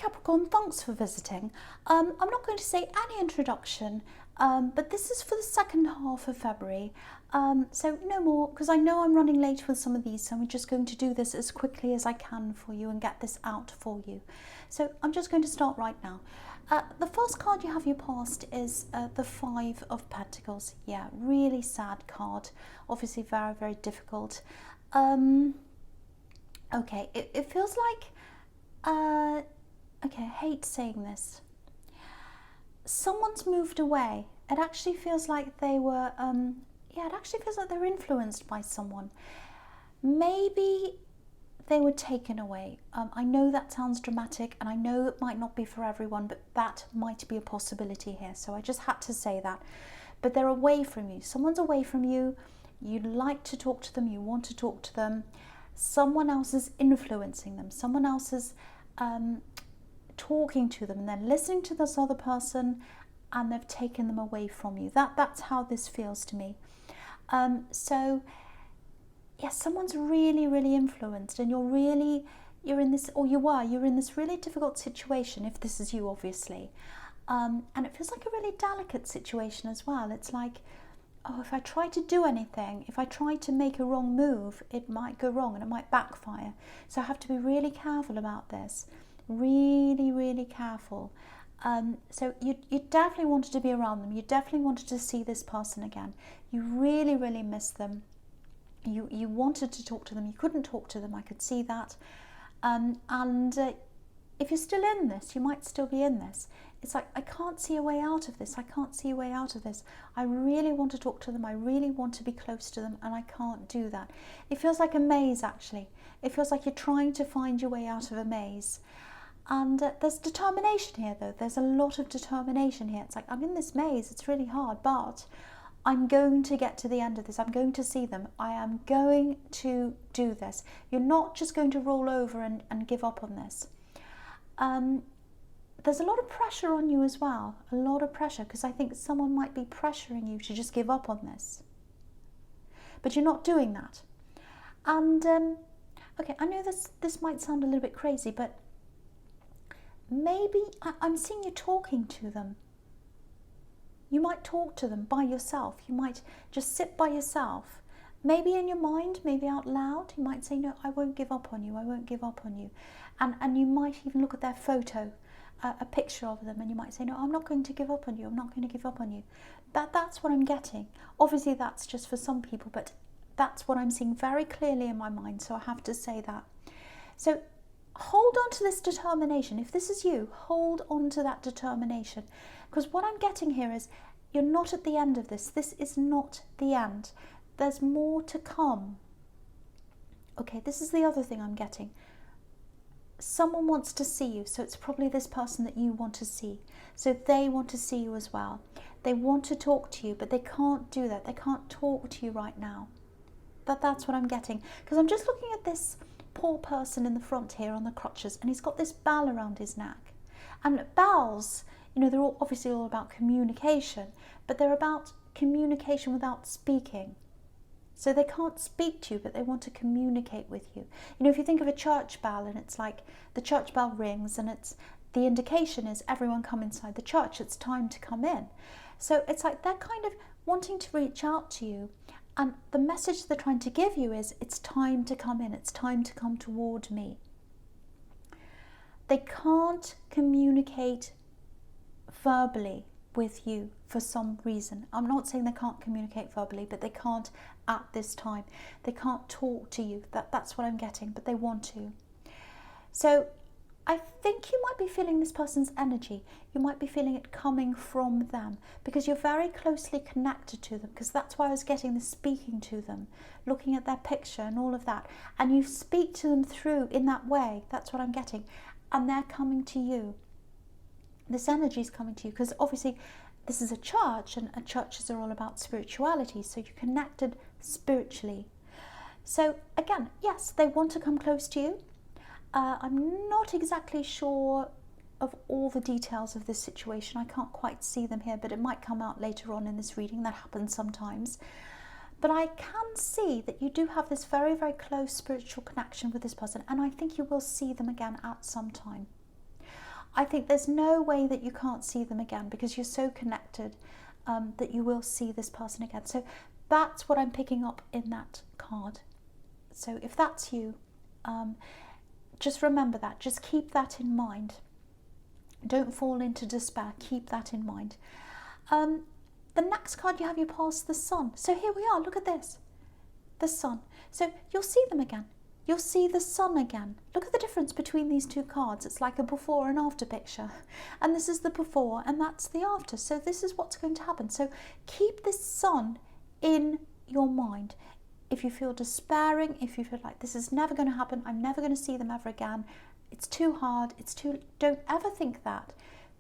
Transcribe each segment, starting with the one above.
Capricorn, thanks for visiting. I'm not going to say any introduction, but this is for the second half of February. So no more, because I know I'm running late with some of these, so I'm just going to do this as quickly as I can for you and get this out for you. So I'm just going to start right now. The first card you have your past is the Five of Pentacles. Yeah, really sad card. Obviously very, very difficult. Okay, it feels like... okay, I hate saying this. Someone's moved away. It actually feels like they were, yeah, it actually feels like they're influenced by someone. Maybe they were taken away. I know that sounds dramatic, and I know it might not be for everyone, but that might be a possibility here. So I just had to say that. But they're away from you. Someone's away from you. You'd like to talk to them. You want to talk to them. Someone else is influencing them. Someone else is talking to them, and then listening to this other person, and they've taken them away from you. That's how this feels to me. So yes, someone's really, really influenced, and you're in this, or you're in this really difficult situation, if this is you, obviously. And it feels like a really delicate situation as well. It's like, oh, if I try to do anything, if I try to make a wrong move, it might go wrong and it might backfire. So I have to be really careful about this. Really, really careful. So you definitely wanted to be around them. You definitely wanted to see this person again. You really, really miss them. You wanted to talk to them. You couldn't talk to them. I could see that. If you're still in this, you might still be in this. It's like, I can't see a way out of this. I can't see a way out of this. I really want to talk to them. I really want to be close to them, and I can't do that. It feels like a maze, actually. It feels like you're trying to find your way out of a maze. And there's determination here, though. There's a lot of determination here. It's like, I'm in this maze. It's really hard, but I'm going to get to the end of this. I'm going to see them. I am going to do this. You're not just going to roll over and give up on this. There's a lot of pressure on you as well. A lot of pressure, because I think someone might be pressuring you to just give up on this. But you're not doing that. And, okay, I know this might sound a little bit crazy, but maybe I'm seeing you talking to them. You might talk to them by yourself. You might just sit by yourself. Maybe in your mind, maybe out loud, you might say, no, I won't give up on you. I won't give up on you. And you might even look at their photo, a picture of them, and you might say, no, I'm not going to give up on you. I'm not going to give up on you. That's what I'm getting. Obviously, that's just for some people, but that's what I'm seeing very clearly in my mind. So I have to say that. So hold on to this determination. If this is you, hold on to that determination. Because what I'm getting here is you're not at the end of this. This is not the end. There's more to come. Okay, this is the other thing I'm getting. Someone wants to see you, so it's probably this person that you want to see. So they want to see you as well. They want to talk to you, but they can't do that. They can't talk to you right now. That's what I'm getting. Because I'm just looking at this poor person in the front here on the crutches, and he's got this bell around his neck. And bells, you know, they're obviously all about communication, but they're about communication without speaking. So they can't speak to you, but they want to communicate with you. You know, if you think of a church bell, and it's like the church bell rings, and the indication is everyone come inside the church, it's time to come in. So it's like they're kind of wanting to reach out to you, and the message they're trying to give you is it's time to come in, it's time to come toward me. They can't communicate verbally with you for some reason. I'm not saying they can't communicate verbally, but they can't at this time. They can't talk to you. That's what I'm getting, but they want to. So I think you might be feeling this person's energy. You might be feeling it coming from them because you're very closely connected to them, because that's why I was getting this speaking to them, looking at their picture and all of that. And you speak to them through in that way. That's what I'm getting. And they're coming to you. This energy is coming to you because obviously this is a church, and churches are all about spirituality. So you're connected spiritually. So again, yes, they want to come close to you. I'm not exactly sure of all the details of this situation. I can't quite see them here, but it might come out later on in this reading. That happens sometimes. But I can see that you do have this very, very close spiritual connection with this person, and I think you will see them again at some time. I think there's no way that you can't see them again, because you're so connected that you will see this person again. So that's what I'm picking up in that card. So if that's you, just remember that. Just keep that in mind. Don't fall into despair. Keep that in mind. The next card you have, you pass the Sun. So here we are. Look at this. The Sun. So you'll see them again. You'll see the Sun again. Look at the difference between these two cards. It's like a before and after picture. And this is the before and that's the after. So this is what's going to happen. So keep this Sun in your mind. If you feel despairing, if you feel like this is never going to happen, I'm never going to see them ever again, it's too hard, don't ever think that.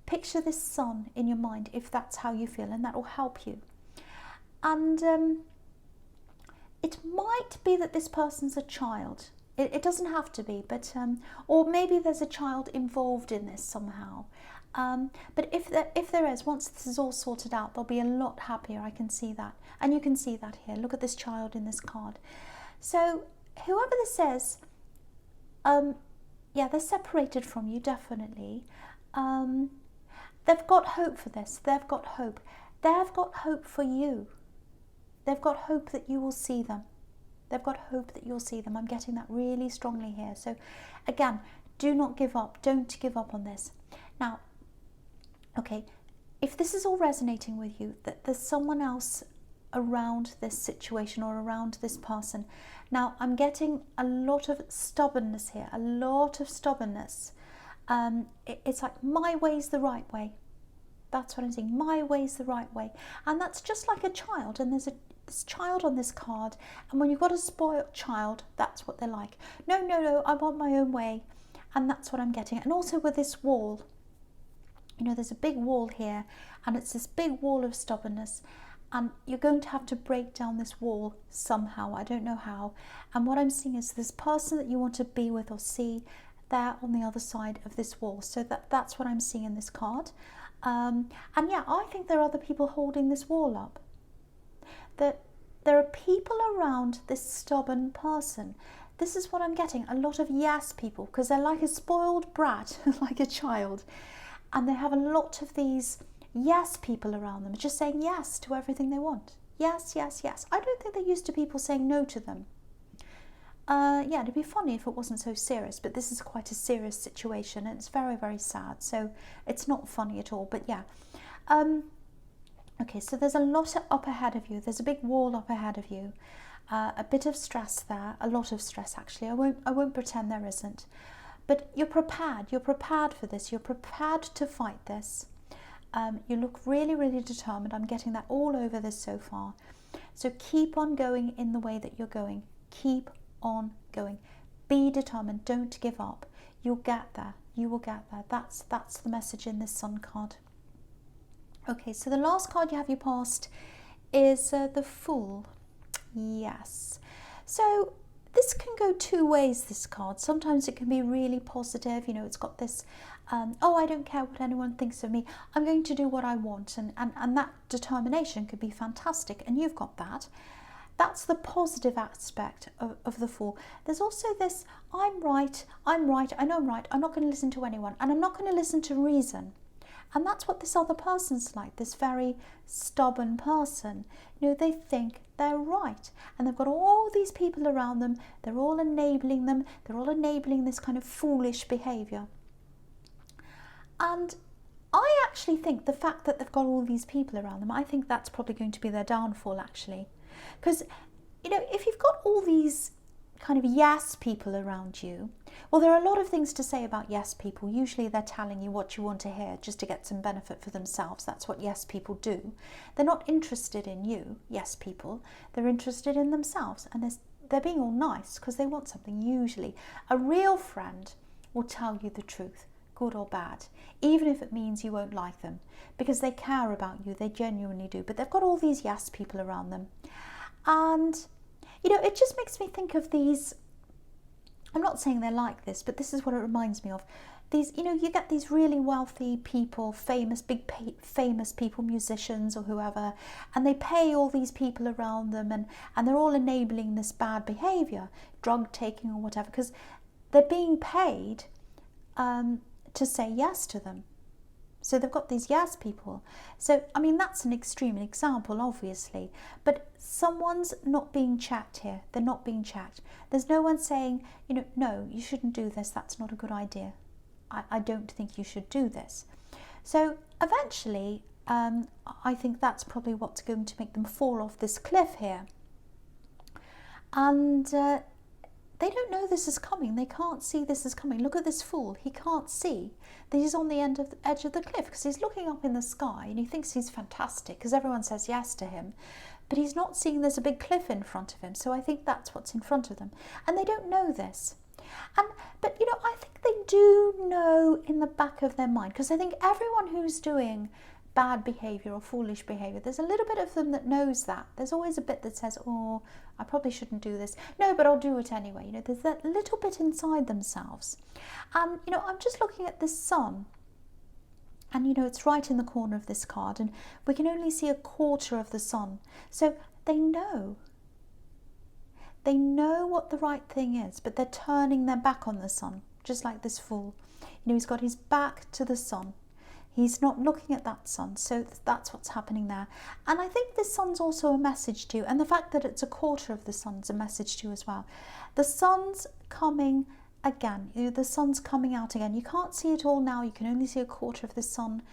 Picture this Sun in your mind if that's how you feel, and that will help you. And it might be that this person's a child. It doesn't have to be, but or maybe there's a child involved in this somehow. But if there is, once this is all sorted out, they'll be a lot happier. I can see that. And you can see that here. Look at this child in this card. So whoever this is, yeah, they're separated from you, definitely. They've got hope for this. They've got hope. They've got hope for you. They've got hope that you will see them. They've got hope that you'll see them. I'm getting that really strongly here. So again, do not give up. Don't give up on this. Now, okay, if this is all resonating with you, that there's someone else around this situation or around this person. Now, I'm getting a lot of stubbornness here, a lot of stubbornness. It's like, my way's the right way. That's what I'm saying. My way's the right way. And that's just like a child. And there's this child on this card. And when you've got a spoiled child, that's what they're like. No, no, no, I want my own way. And that's what I'm getting. And also with this wall, you know, there's a big wall here. And it's this big wall of stubbornness. And you're going to have to break down this wall somehow. I don't know how. And what I'm seeing is this person that you want to be with or see there on the other side of this wall. So that's what I'm seeing in this card. And yeah, I think there are other people holding this wall up. That there are people around this stubborn person. This is what I'm getting. A lot of yes people, because they're like a spoiled brat, like a child. And they have a lot of these yes people around them, just saying yes to everything they want. Yes, yes, yes. I don't think they're used to people saying no to them. Yeah, it'd be funny if it wasn't so serious, but this is quite a serious situation and it's very, very sad. So it's not funny at all, but yeah. Okay, so there's a lot up ahead of you. There's a big wall up ahead of you. A bit of stress there, a lot of stress actually. I won't pretend there isn't. But you're prepared. You're prepared for this. You're prepared to fight this. You look really, really determined. I'm getting that all over this so far. So keep on going in the way that you're going. Keep on going. Be determined. Don't give up. You'll get there. You will get there. That's the message in this Sun card. Okay, so the last card you have passed is the Fool. Yes. So this can go two ways, this card. Sometimes it can be really positive. You know, it's got this, oh, I don't care what anyone thinks of me. I'm going to do what I want. And that determination could be fantastic. And you've got that. That's the positive aspect of the Fool. There's also this, I'm right, I know I'm right. I'm not going to listen to anyone. And I'm not going to listen to reason. And that's what this other person's like, this very stubborn person. You know, they think they're right. And they've got all these people around them. They're all enabling them. They're all enabling this kind of foolish behaviour. And I actually think the fact that they've got all these people around them, I think that's probably going to be their downfall, actually. Because, you know, if you've got all these kind of yes people around you, well, there are a lot of things to say about yes people. Usually they're telling you what you want to hear just to get some benefit for themselves. That's what yes people do. They're not interested in you, yes people. They're interested in themselves, and they're being all nice because they want something. Usually a real friend will tell you the truth, good or bad, even if it means you won't like them, because they care about you. They genuinely do. But they've got all these yes people around them. And you know, it just makes me think of these, I'm not saying they're like this, but this is what it reminds me of. These, you know, you get these really wealthy people, famous people, musicians or whoever, and they pay all these people around them, and they're all enabling this bad behaviour, drug taking or whatever, because they're being paid to say yes to them. So they've got these yes people. So, I mean, that's an extreme example, obviously. But someone's not being checked here. They're not being checked. There's no one saying, you know, no, you shouldn't do this. That's not a good idea. I don't think you should do this. So eventually, I think that's probably what's going to make them fall off this cliff here. And they don't know this is coming. They can't see this is coming. Look at this fool. He can't see that he's on the edge of the cliff because he's looking up in the sky and he thinks he's fantastic because everyone says yes to him. But he's not seeing there's a big cliff in front of him. So I think that's what's in front of them. And they don't know this. But, you know, I think they do know in the back of their mind, because I think everyone who's doing bad behaviour or foolish behaviour, there's a little bit of them that knows that. There's always a bit that says, oh, I probably shouldn't do this. No, but I'll do it anyway. You know, there's that little bit inside themselves. You know, I'm just looking at this sun. And, you know, it's right in the corner of this card. And we can only see a quarter of the sun. So they know. They know what the right thing is, but they're turning their back on the sun, just like this fool. You know, he's got his back to the sun. He's not looking at that sun, so that's what's happening there. And I think this sun's also a message to you, and the fact that it's a quarter of the sun's a message to you as well. The sun's coming again. You know, the sun's coming out again. You can't see it all now. You can only see a quarter of the sun,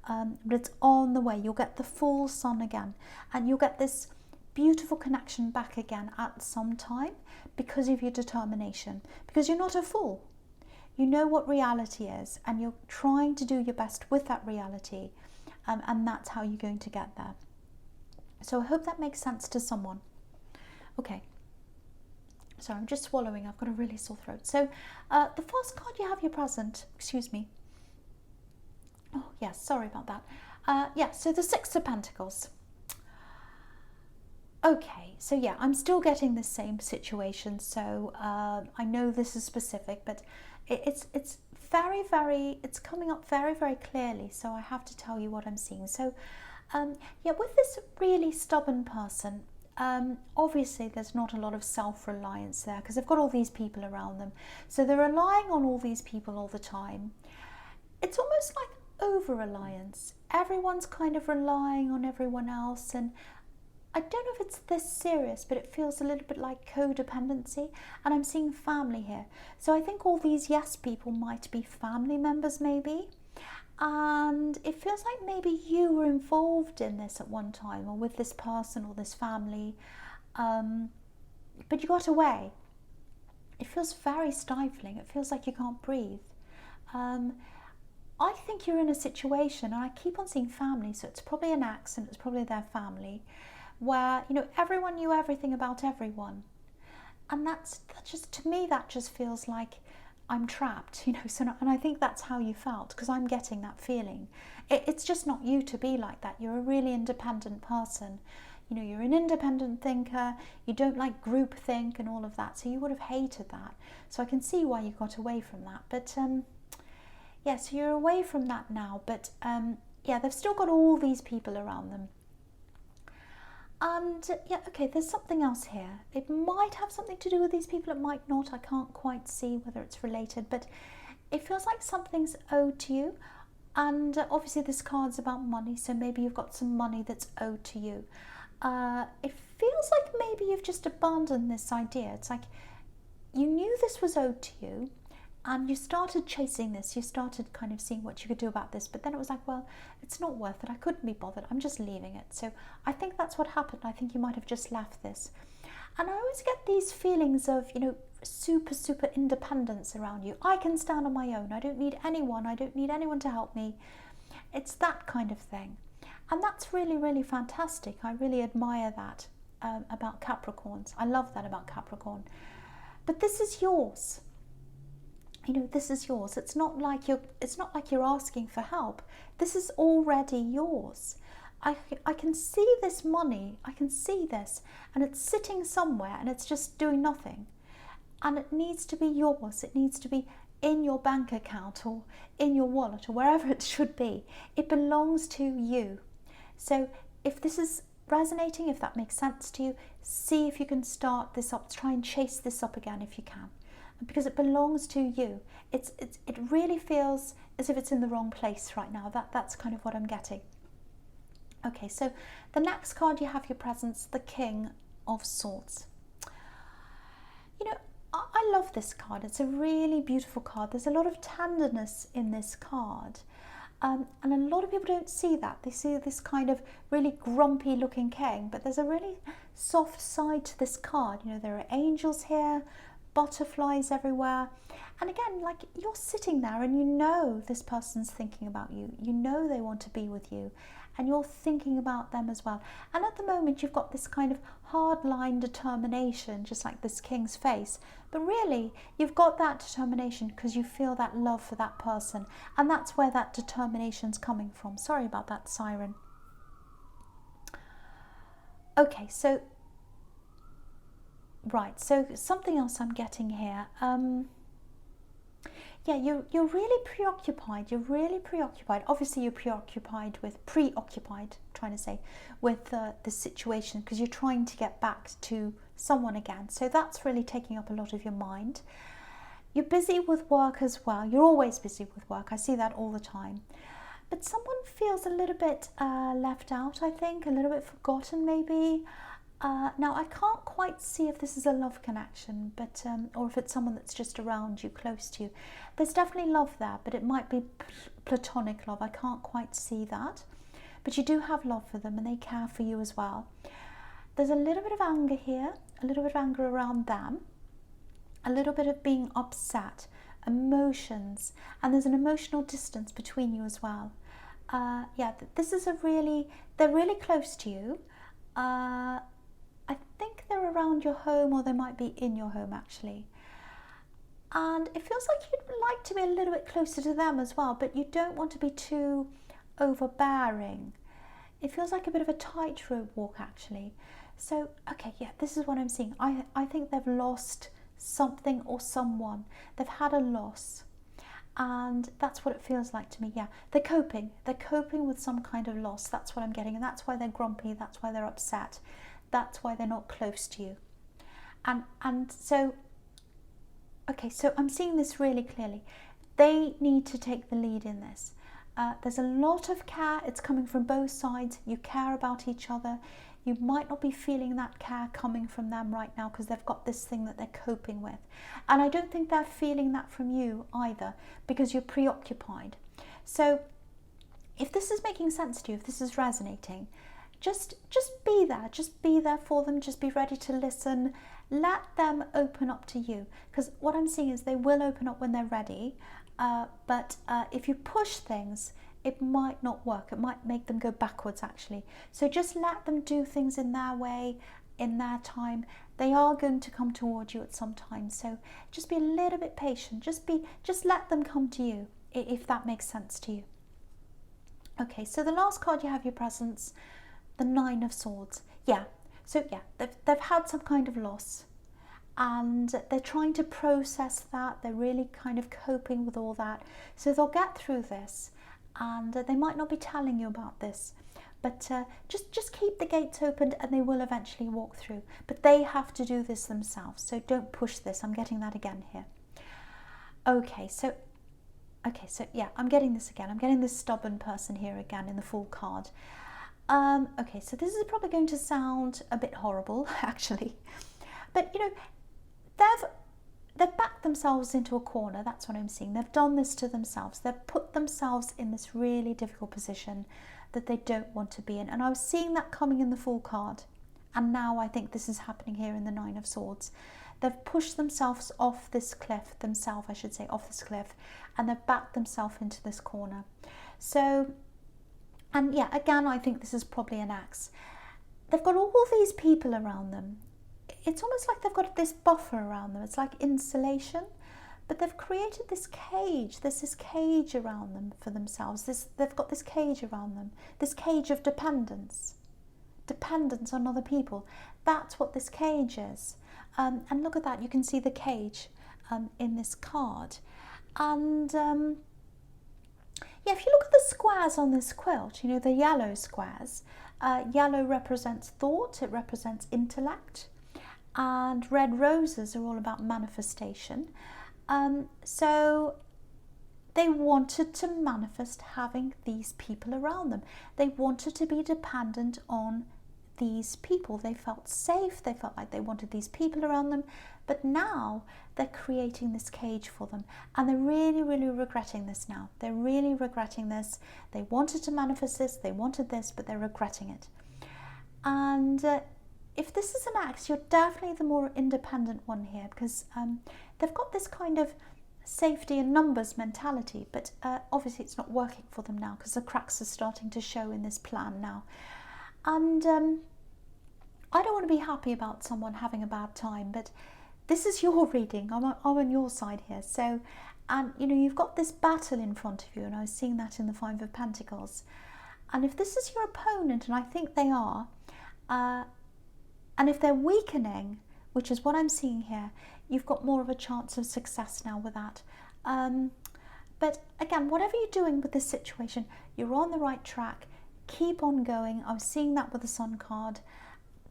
but it's on the way. You'll get the full sun again, and you'll get this beautiful connection back again at some time because of your determination, because you're not a fool. You know what reality is and you're trying to do your best with that reality, and that's how you're going to get there. So I hope that makes sense to someone. Okay, so I'm just swallowing, I've got a really sore throat. So the first card you have your present, excuse me. Oh yes, sorry about that. Yeah, so the Six of Pentacles. Okay, so yeah, I'm still getting the same situation. So I know this is specific, but it's very, very, it's coming up very, very clearly. So I have to tell you what I'm seeing. So yeah, with this really stubborn person, obviously there's not a lot of self-reliance there because they've got all these people around them. So they're relying on all these people all the time. It's almost like over-reliance. Everyone's kind of relying on everyone else, and I don't know if it's this serious, but it feels a little bit like codependency, and I'm seeing family here. So I think all these yes people might be family members maybe, and it feels like maybe you were involved in this at one time, or with this person or this family, but you got away. It feels very stifling. It feels like you can't breathe. I think you're in a situation, and I keep on seeing family, so it's probably an accident, it's probably their family, where, you know, everyone knew everything about everyone. And that's just, to me, that just feels like I'm trapped, you know. So, and I think that's how you felt, because I'm getting that feeling. It's just not you to be like that. You're a really independent person. You know, you're an independent thinker. You don't like groupthink and all of that. So you would have hated that. So I can see why you got away from that. But yeah, so you're away from that now. But yeah, they've still got all these people around them. And yeah, okay, there's something else here. It might have something to do with these people, it might not. I can't quite see whether it's related, but it feels like something's owed to you. And obviously this card's about money, so maybe you've got some money that's owed to you. It feels like maybe you've just abandoned this idea. It's like you knew this was owed to you, and you started chasing this, you started kind of seeing what you could do about this, but then it was like, well, it's not worth it, I couldn't be bothered, I'm just leaving it. So I think that's what happened. I think you might have just left this. And I always get these feelings of, you know, super, super independence around you. I can stand on my own, I don't need anyone, I don't need anyone to help me. It's that kind of thing. And that's really, really fantastic. I really admire that about Capricorns. I love that about Capricorn. But this is yours. You know, this is yours. It's not like you're asking for help. This is already yours. I can see this money. I can see this, and it's sitting somewhere, and it's just doing nothing. And it needs to be yours. It needs to be in your bank account or in your wallet or wherever it should be. It belongs to you. So if this is resonating, if that makes sense to you, see if you can start this up. Try and chase this up again if you can. Because it belongs to you. It really feels as if it's in the wrong place right now. That's kind of what I'm getting. Okay, so the next card you have your presence, the King of Swords. You know, I love this card. It's a really beautiful card. There's a lot of tenderness in this card. And a lot of people don't see that. They see this kind of really grumpy looking king, but there's a really soft side to this card. You know, there are angels here, butterflies everywhere. And again, like, you're sitting there and you know this person's thinking about you. You know they want to be with you, and you're thinking about them as well. And at the moment, you've got this kind of hard-line determination, just like this king's face. But really, you've got that determination because you feel that love for that person. And that's where that determination's coming from. Sorry about that siren. Okay, so, right, so something else I'm getting here. Yeah, you're really preoccupied. You're really preoccupied. Obviously, you're preoccupied with the situation, because you're trying to get back to someone again. So that's really taking up a lot of your mind. You're busy with work as well. You're always busy with work. I see that all the time. But someone feels a little bit left out, I think, a little bit forgotten maybe. Now, I can't quite see if this is a love connection, but or if it's someone that's just around you, close to you. There's definitely love there, but it might be platonic love. I can't quite see that. But you do have love for them, and they care for you as well. There's a little bit of anger here, a little bit of anger around them, a little bit of being upset, emotions, and there's an emotional distance between you as well. Yeah, this is they're really close to you. I think they're around your home, or they might be in your home actually. And it feels like you'd like to be a little bit closer to them as well, but you don't want to be too overbearing. It feels like a bit of a tightrope walk actually. So, okay, yeah, this is what I'm seeing. I think they've lost something or someone. They've had a loss. And that's what it feels like to me. Yeah, they're coping with some kind of loss. That's what I'm getting, and that's why they're grumpy, that's why they're upset, that's why they're not close to you. And so, okay, so I'm seeing this really clearly. They need to take the lead in this. There's a lot of care. It's coming from both sides. You care about each other. You might not be feeling that care coming from them right now, because they've got this thing that they're coping with. And I don't think they're feeling that from you either, because you're preoccupied. So if this is making sense to you, if this is resonating, just be there. Just be there for them. Just be ready to listen. Let them open up to you, because what I'm seeing is they will open up when they're ready. But if you push things, it might not work. It might make them go backwards actually. So just let them do things in their way, in their time. They are going to come toward you at some time. So just be a little bit patient. Just let them come to you, if that makes sense to you. Okay, so the last card you have your presence, the Nine of Swords. Yeah, so yeah, they've had some kind of loss. And they're trying to process that. They're really kind of coping with all that. So they'll get through this, and they might not be telling you about this, but just keep the gates open, and they will eventually walk through. But they have to do this themselves, so don't push this. I'm getting that again here. Okay, so yeah, I'm getting this again. I'm getting this stubborn person here again in the Fool card. Okay, so this is probably going to sound a bit horrible, actually, but you know, they've backed themselves into a corner. That's what I'm seeing. They've done this to themselves. They've put themselves in this really difficult position that they don't want to be in. And I was seeing that coming in the Fool card. And now I think this is happening here in the Nine of Swords. They've pushed themselves off this cliff, off this cliff, and they've backed themselves into this corner. So, and yeah, again, I think this is probably an axe. They've got all these people around them. It's almost like they've got this buffer around them. It's like insulation, but they've created this cage. There's this cage around them for themselves. They've got this cage around them, this cage of dependence on other people. That's what this cage is. And look at that. You can see the cage in this card. And yeah, if you look at the squares on this quilt, you know, the yellow squares, yellow represents thought, it represents intellect. And red roses are all about manifestation. So They wanted to manifest having these people around them. They wanted to be dependent on these people. They felt safe. They felt like they wanted these people around them. But now they're creating this cage for them. And they're really, really regretting this now. They're really regretting this. They wanted to manifest this. They wanted this, but they're regretting it. And if this is an ex, you're definitely the more independent one here, because they've got this kind of safety and numbers mentality, but obviously it's not working for them now because the cracks are starting to show in this plan now. And I don't want to be happy about someone having a bad time, but this is your reading. I'm on your side here. So, and you know, you've got this battle in front of you, and I was seeing that in the Five of Pentacles. And if this is your opponent, and I think they are, and if they're weakening, which is what I'm seeing here, you've got more of a chance of success now with that. But again, whatever you're doing with this situation, you're on the right track. Keep on going. I was seeing that with the Sun card.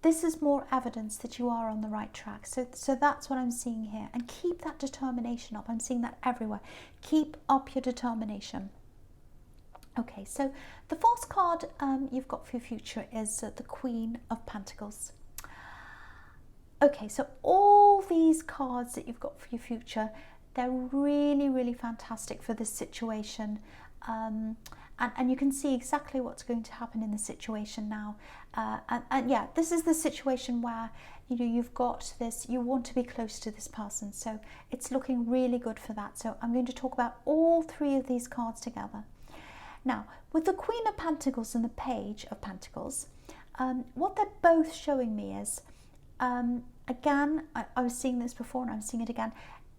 This is more evidence that you are on the right track. So that's what I'm seeing here. And keep that determination up. I'm seeing that everywhere. Keep up your determination. Okay, so the fourth card you've got for your future is the Queen of Pentacles. Okay, so all these cards that you've got for your future, they're really, really fantastic for this situation. And you can see exactly what's going to happen in the situation now. And yeah, this is the situation where, you know, you've got this, you want to be close to this person. So it's looking really good for that. So I'm going to talk about all three of these cards together. Now, with the Queen of Pentacles and the Page of Pentacles, what they're both showing me is, again, I was seeing this before and I'm seeing it again.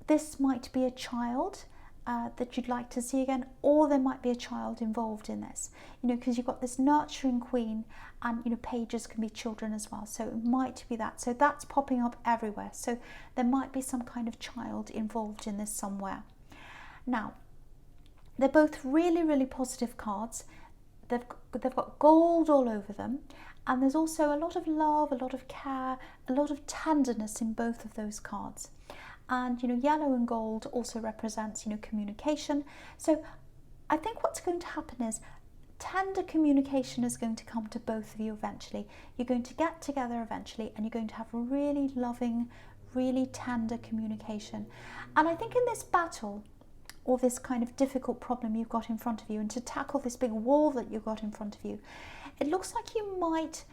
This might be a child that you'd like to see again, or there might be a child involved in this, you know, because you've got this nurturing queen, and you know, pages can be children as well, so it might be that. So that's popping up everywhere, so there might be some kind of child involved in this somewhere. Now, they're both really, really positive cards. They've got gold all over them, and there's also a lot of love, a lot of care, a lot of tenderness in both of those cards. And you know, yellow and gold also represents, you know, communication. So I think what's going to happen is tender communication is going to come to both of you eventually. You're going to get together eventually, and you're going to have really loving, really tender communication. And I think in this battle, or this kind of difficult problem you've got in front of you, and to tackle this big wall that you've got in front of you, it looks like you might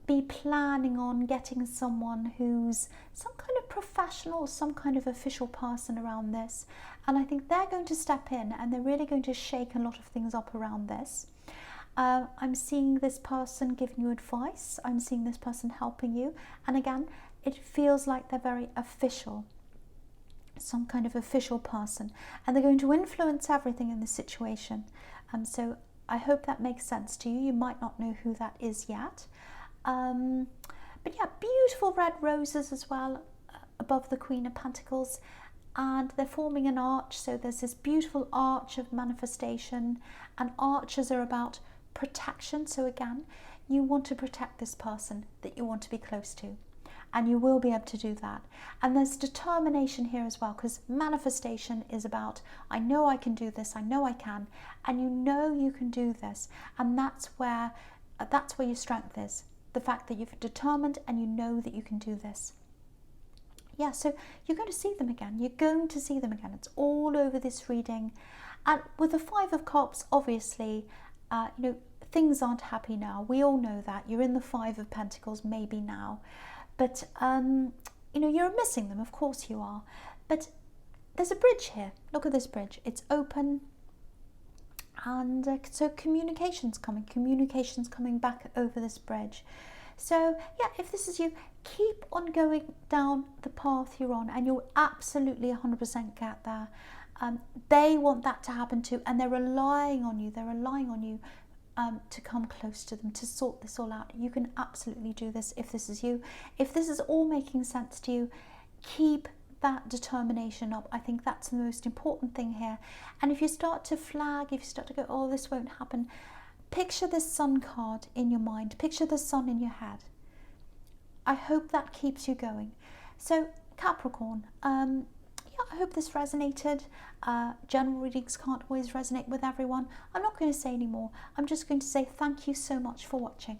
be planning on getting someone who's some kind of professional, some kind of official person around this. And I think they're going to step in, and they're really going to shake a lot of things up around this. I'm seeing this person giving you advice. I'm seeing this person helping you. And again, it feels like they're very official, some kind of official person, and they're going to influence everything in the situation. So I hope that makes sense to you. You might not know who that is yet. But yeah, beautiful red roses as well above the Queen of Pentacles, and they're forming an arch. So there's this beautiful arch of manifestation, and arches are about protection. So again, you want to protect this person that you want to be close to, and you will be able to do that. And there's determination here as well, because manifestation is about, I know I can do this, I know I can, and you know you can do this. And that's where your strength is, the fact that you've determined and you know that you can do this. Yeah, so you're going to see them again. You're going to see them again. It's all over this reading. And with the Five of Cups, obviously, you know, things aren't happy now. We all know that. You're in the Five of Pentacles maybe now. But, you know, you're missing them. Of course you are. But there's a bridge here. Look at this bridge. It's open. And so communication's coming back over this bridge. So yeah, if this is you, keep on going down the path you're on, and you'll absolutely 100% get there. They want that to happen too, and they're relying on you. They're relying on you to come close to them, to sort this all out. You can absolutely do this if this is you. If this is all making sense to you, keep that determination up. I think that's the most important thing here. And if you start to flag, if you start to go, oh, this won't happen, picture this Sun card in your mind. Picture the sun in your head. I hope that keeps you going. So Capricorn, yeah, I hope this resonated. General readings can't always resonate with everyone. I'm not going to say any more. I'm just going to say thank you so much for watching.